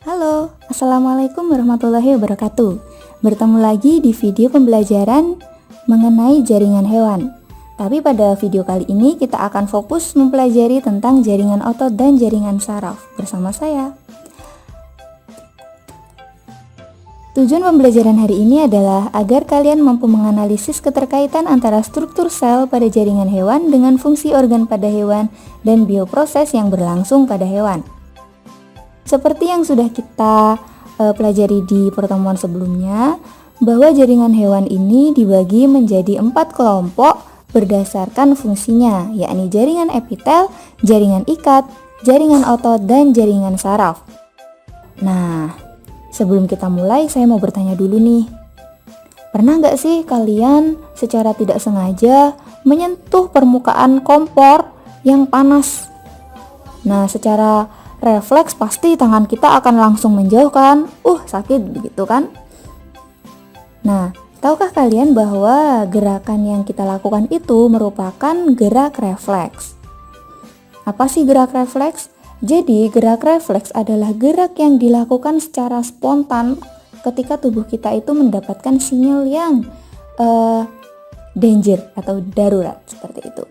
Halo, Assalamualaikum warahmatullahi wabarakatuh. Bertemu lagi di video pembelajaran mengenai jaringan hewan. Tapi pada video kali ini kita akan fokus mempelajari tentang jaringan otot dan jaringan saraf bersama saya. Tujuan pembelajaran hari ini adalah agar kalian mampu menganalisis keterkaitan antara struktur sel pada jaringan hewan dengan fungsi organ pada hewan dan bioproses yang berlangsung pada hewan. Seperti yang sudah kita pelajari di pertemuan sebelumnya, bahwa jaringan hewan ini dibagi menjadi 4 kelompok berdasarkan fungsinya, yakni jaringan epitel, jaringan ikat, jaringan otot, dan jaringan saraf. Nah, sebelum kita mulai, saya mau bertanya dulu nih. Pernah nggak sih kalian secara tidak sengaja menyentuh permukaan kompor yang panas? Nah, secara refleks pasti tangan kita akan langsung menjauhkan, sakit begitu kan? Nah, tahukah kalian bahwa gerakan yang kita lakukan itu merupakan gerak refleks? Apa sih gerak refleks? Jadi, gerak refleks adalah gerak yang dilakukan secara spontan ketika tubuh kita itu mendapatkan sinyal yang danger atau darurat seperti itu.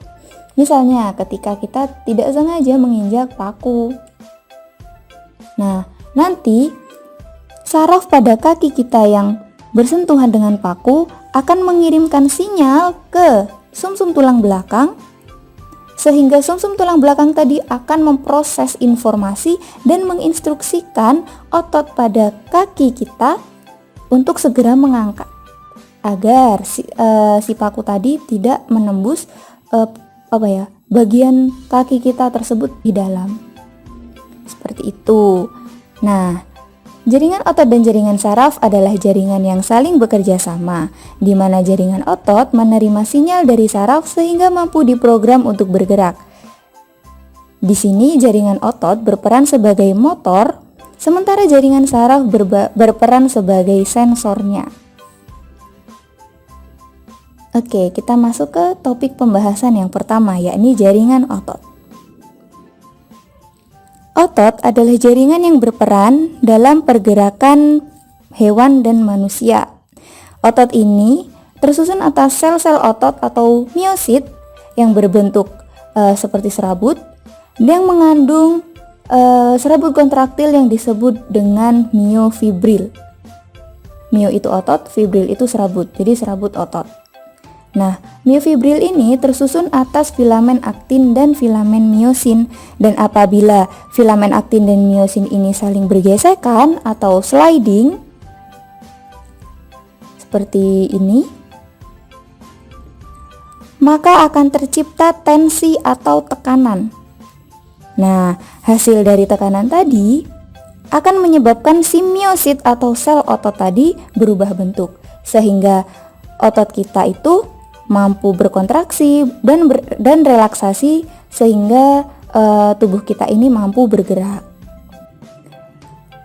Misalnya, ketika kita tidak sengaja menginjak paku. Nah, nanti saraf pada kaki kita yang bersentuhan dengan paku akan mengirimkan sinyal ke sumsum tulang belakang, sehingga sumsum tulang belakang tadi akan memproses informasi dan menginstruksikan otot pada kaki kita untuk segera mengangkat agar si paku tadi tidak menembus bagian kaki kita tersebut di dalam. Seperti itu. Nah, jaringan otot dan jaringan saraf adalah jaringan yang saling bekerja sama, di mana jaringan otot menerima sinyal dari saraf sehingga mampu diprogram untuk bergerak. Di sini jaringan otot berperan sebagai motor, sementara jaringan saraf berperan sebagai sensornya. Oke, kita masuk ke topik pembahasan yang pertama, yakni jaringan otot. Otot adalah jaringan yang berperan dalam pergerakan hewan dan manusia. Otot ini tersusun atas sel-sel otot atau miosit yang berbentuk seperti serabut yang mengandung serabut kontraktil yang disebut dengan miofibril. Mio itu otot, fibril itu serabut, jadi serabut otot. Nah, miofibril ini tersusun atas filamen aktin dan filamen miosin, dan apabila filamen aktin dan miosin ini saling bergesekan atau sliding seperti ini, maka akan tercipta tensi atau tekanan. Nah, hasil dari tekanan tadi akan menyebabkan si miosit atau sel otot tadi berubah bentuk, sehingga otot kita itu mampu berkontraksi dan relaksasi sehingga tubuh kita ini mampu bergerak.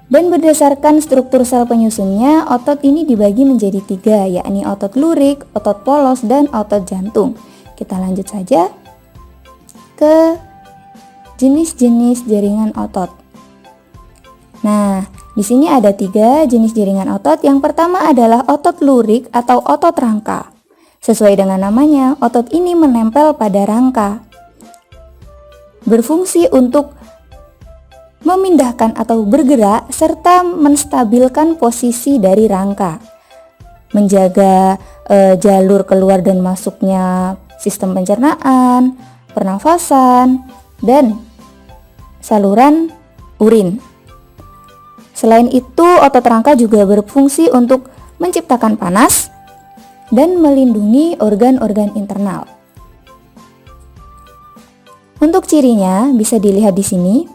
Dan berdasarkan struktur sel penyusunnya, otot ini dibagi menjadi 3, yakni otot lurik, otot polos, dan otot jantung. Kita lanjut saja ke jenis-jenis jaringan otot. Nah, di sini ada 3 jenis jaringan otot. Yang pertama adalah otot lurik atau otot rangka. Sesuai dengan namanya, otot ini menempel pada rangka, berfungsi untuk memindahkan atau bergerak serta menstabilkan posisi dari rangka, menjaga jalur keluar dan masuknya sistem pencernaan, pernafasan, dan saluran urin. Selain itu, otot rangka juga berfungsi untuk menciptakan panas dan melindungi organ-organ internal. Untuk cirinya bisa dilihat di sini.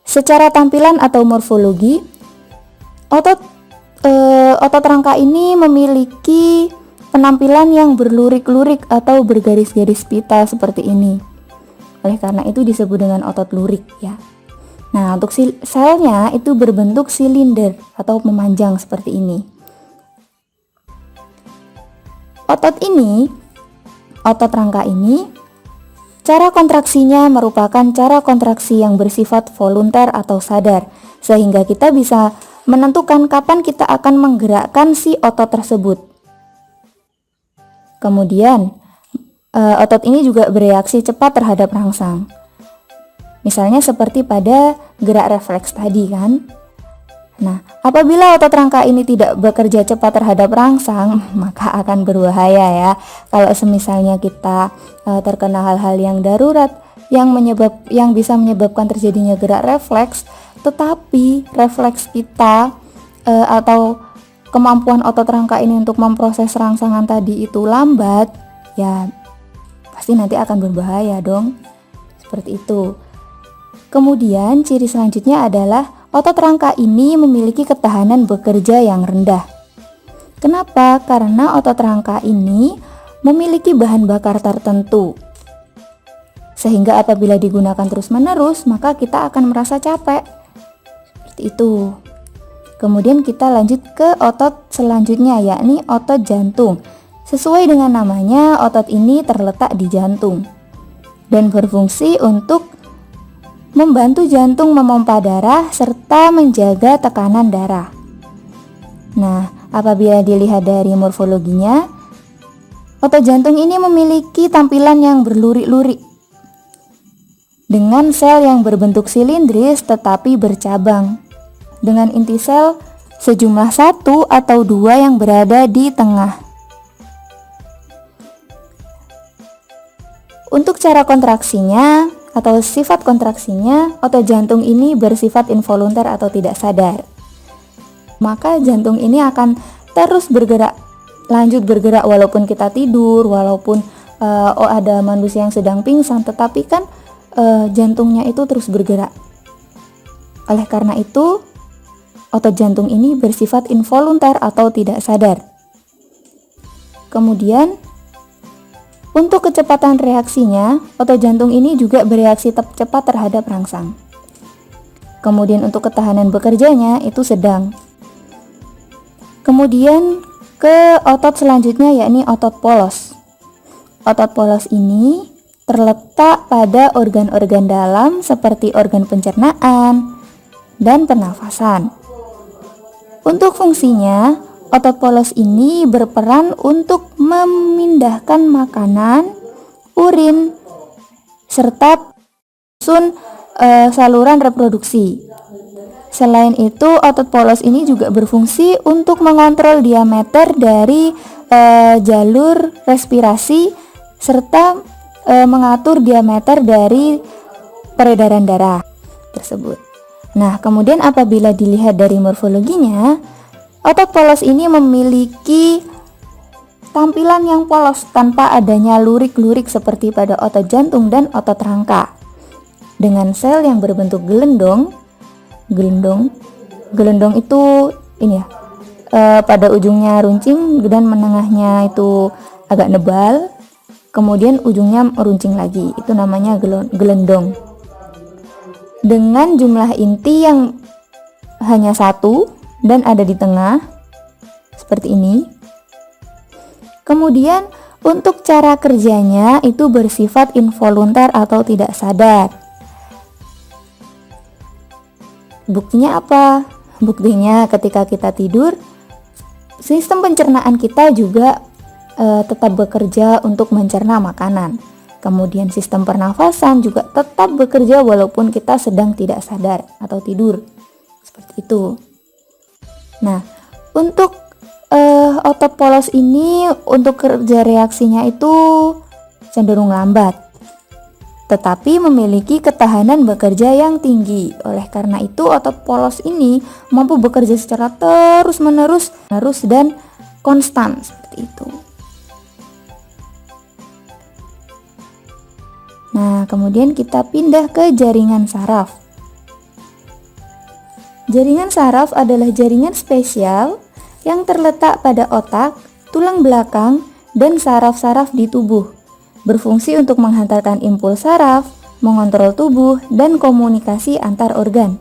Secara tampilan atau morfologi, otot rangka ini memiliki penampilan yang berlurik-lurik atau bergaris-garis pita seperti ini. Oleh karena itu disebut dengan otot lurik ya. Nah, untuk selnya itu berbentuk silinder atau memanjang seperti ini. Otot rangka ini Cara kontraksinya merupakan cara kontraksi yang bersifat volunter atau sadar, sehingga kita bisa menentukan kapan kita akan menggerakkan si otot tersebut. Kemudian, otot ini juga bereaksi cepat terhadap rangsang. Misalnya seperti pada gerak refleks tadi kan. Nah, apabila otot rangka ini tidak bekerja cepat terhadap rangsang, maka akan berbahaya ya. Kalau semisalnya kita terkena hal-hal yang darurat yang bisa menyebabkan terjadinya gerak refleks, tetapi refleks kita atau kemampuan otot rangka ini untuk memproses rangsangan tadi itu lambat, ya pasti nanti akan berbahaya dong. Seperti itu. Kemudian ciri selanjutnya adalah otot rangka ini memiliki ketahanan bekerja yang rendah. Kenapa? Karena otot rangka ini memiliki bahan bakar tertentu. Sehingga apabila digunakan terus-menerus, maka kita akan merasa capek. Seperti itu. Kemudian kita lanjut ke otot selanjutnya, yakni otot jantung. Sesuai dengan namanya, otot ini terletak di jantung dan berfungsi untuk membantu jantung memompa darah serta menjaga tekanan darah. Nah, apabila dilihat dari morfologinya, otot jantung ini memiliki tampilan yang berlurik-lurik dengan sel yang berbentuk silindris tetapi bercabang, dengan inti sel sejumlah 1 atau 2 yang berada di tengah. Untuk cara kontraksinya atau sifat kontraksinya, otot jantung ini bersifat involunter atau tidak sadar. Maka jantung ini akan terus lanjut bergerak walaupun kita tidur, walaupun ada manusia yang sedang pingsan, tetapi kan jantungnya itu terus bergerak. Oleh karena itu, otot jantung ini bersifat involunter atau tidak sadar. Kemudian, untuk kecepatan reaksinya, otot jantung ini juga bereaksi cepat terhadap rangsang. Kemudian untuk ketahanan bekerjanya itu sedang. Kemudian ke otot selanjutnya yakni otot polos. Otot polos ini terletak pada organ-organ dalam seperti organ pencernaan dan pernafasan. Untuk fungsinya, otot polos ini berperan untuk memindahkan makanan, urin, serta saluran reproduksi. Selain itu, otot polos ini juga berfungsi untuk mengontrol diameter dari jalur respirasi serta mengatur diameter dari peredaran darah tersebut. Nah, kemudian apabila dilihat dari morfologinya, otot polos ini memiliki tampilan yang polos tanpa adanya lurik-lurik seperti pada otot jantung dan otot rangka. Dengan sel yang berbentuk gelendong itu ini ya, pada ujungnya runcing dan menengahnya itu agak nebal, kemudian ujungnya meruncing lagi, itu namanya gelendong. Dengan jumlah inti yang hanya 1 dan ada di tengah seperti ini. Kemudian untuk cara kerjanya itu bersifat involunter atau tidak sadar. Buktinya apa? Buktinya ketika kita tidur, sistem pencernaan kita juga tetap bekerja untuk mencerna makanan. Kemudian sistem pernafasan juga tetap bekerja walaupun kita sedang tidak sadar atau tidur. Seperti itu. Nah, untuk otot polos ini untuk kerja reaksinya itu cenderung lambat, tetapi memiliki ketahanan bekerja yang tinggi. Oleh karena itu, otot polos ini mampu bekerja secara terus-menerus dan konstan seperti itu. Nah, kemudian kita pindah ke jaringan saraf. Jaringan saraf adalah jaringan spesial yang terletak pada otak, tulang belakang, dan saraf-saraf di tubuh. Berfungsi untuk menghantarkan impuls saraf, mengontrol tubuh, dan komunikasi antar organ.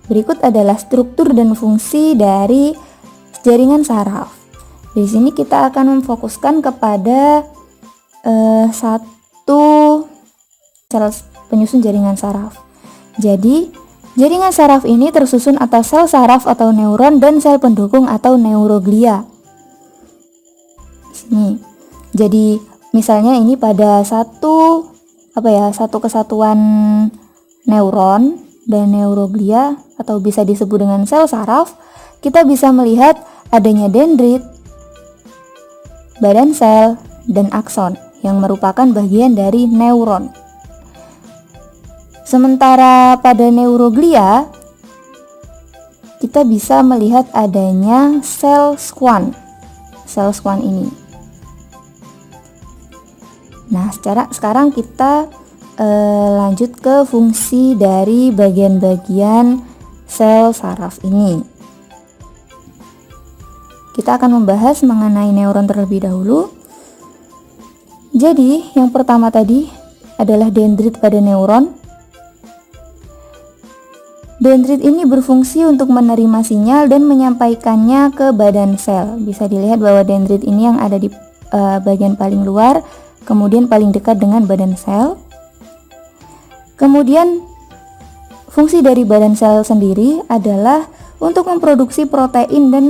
Berikut adalah struktur dan fungsi dari jaringan saraf. Di sini kita akan memfokuskan kepada satu sel penyusun jaringan saraf. Jadi, jaringan saraf ini tersusun atas sel saraf atau neuron dan sel pendukung atau neuroglia. Sini. Jadi, misalnya ini pada satu kesatuan neuron dan neuroglia atau bisa disebut dengan sel saraf, kita bisa melihat adanya dendrit, badan sel, dan akson yang merupakan bagian dari neuron. Sementara pada neuroglia, kita bisa melihat adanya sel schwann ini. Nah, sekarang kita lanjut ke fungsi dari bagian-bagian sel saraf ini. Kita akan membahas mengenai neuron terlebih dahulu. Jadi, yang pertama tadi adalah dendrit pada neuron. Dendrit ini berfungsi untuk menerima sinyal dan menyampaikannya ke badan sel. Bisa dilihat bahwa dendrit ini yang ada di bagian paling luar, kemudian paling dekat dengan badan sel. Kemudian, fungsi dari badan sel sendiri adalah untuk memproduksi protein dan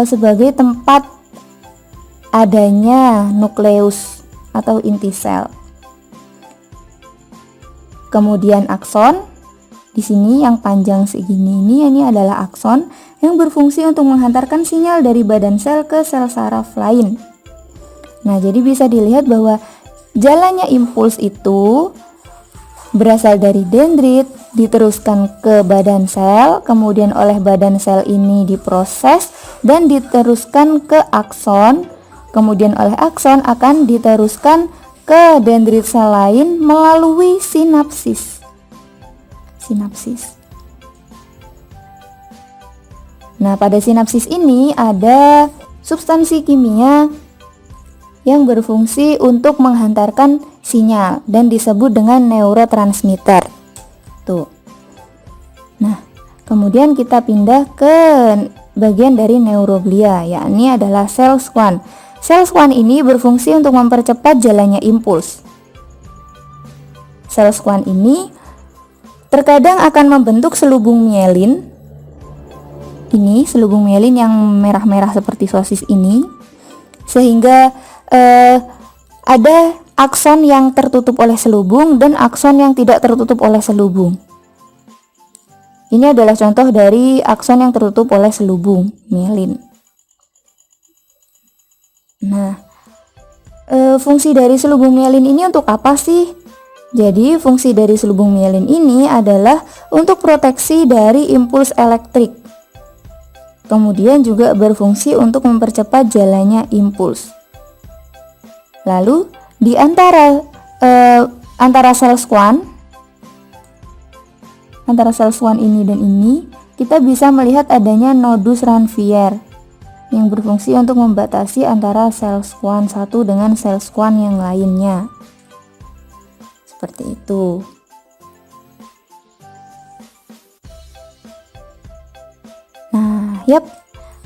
sebagai tempat adanya nukleus atau inti sel. Kemudian akson, di sini yang panjang segini ini adalah akson yang berfungsi untuk menghantarkan sinyal dari badan sel ke sel saraf lain. Nah, jadi bisa dilihat bahwa jalannya impuls itu berasal dari dendrit, diteruskan ke badan sel, kemudian oleh badan sel ini diproses dan diteruskan ke akson, kemudian oleh akson akan diteruskan ke dendrit sel lain melalui sinapsis. Nah, pada sinapsis ini ada substansi kimia yang berfungsi untuk menghantarkan sinyal dan disebut dengan neurotransmitter. Tuh. Nah, kemudian kita pindah ke bagian dari neuroglia, yakni adalah sel schwann. Sel schwann ini berfungsi untuk mempercepat jalannya impuls. Sel schwann ini terkadang akan membentuk selubung mielin. Ini selubung mielin yang merah-merah seperti sosis ini, sehingga ada akson yang tertutup oleh selubung dan akson yang tidak tertutup oleh selubung. Ini adalah contoh dari akson yang tertutup oleh selubung mielin. Nah, fungsi dari selubung mielin ini untuk apa sih? Jadi, fungsi dari selubung mielin ini adalah untuk proteksi dari impuls elektrik. Kemudian juga berfungsi untuk mempercepat jalannya impuls. Lalu di antara sel schwann, antara sel schwann ini dan ini, kita bisa melihat adanya nodus Ranvier yang berfungsi untuk membatasi antara sel schwann satu dengan sel schwann yang lainnya. Seperti itu. Nah,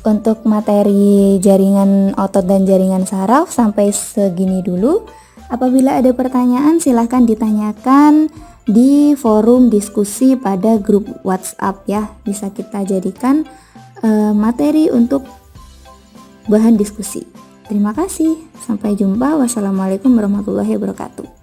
untuk materi jaringan otot dan jaringan saraf sampai segini dulu. Apabila ada pertanyaan silahkan ditanyakan di forum diskusi pada grup WhatsApp ya. Bisa kita jadikan materi untuk bahan diskusi. Terima kasih. Sampai jumpa. Wassalamualaikum warahmatullahi wabarakatuh.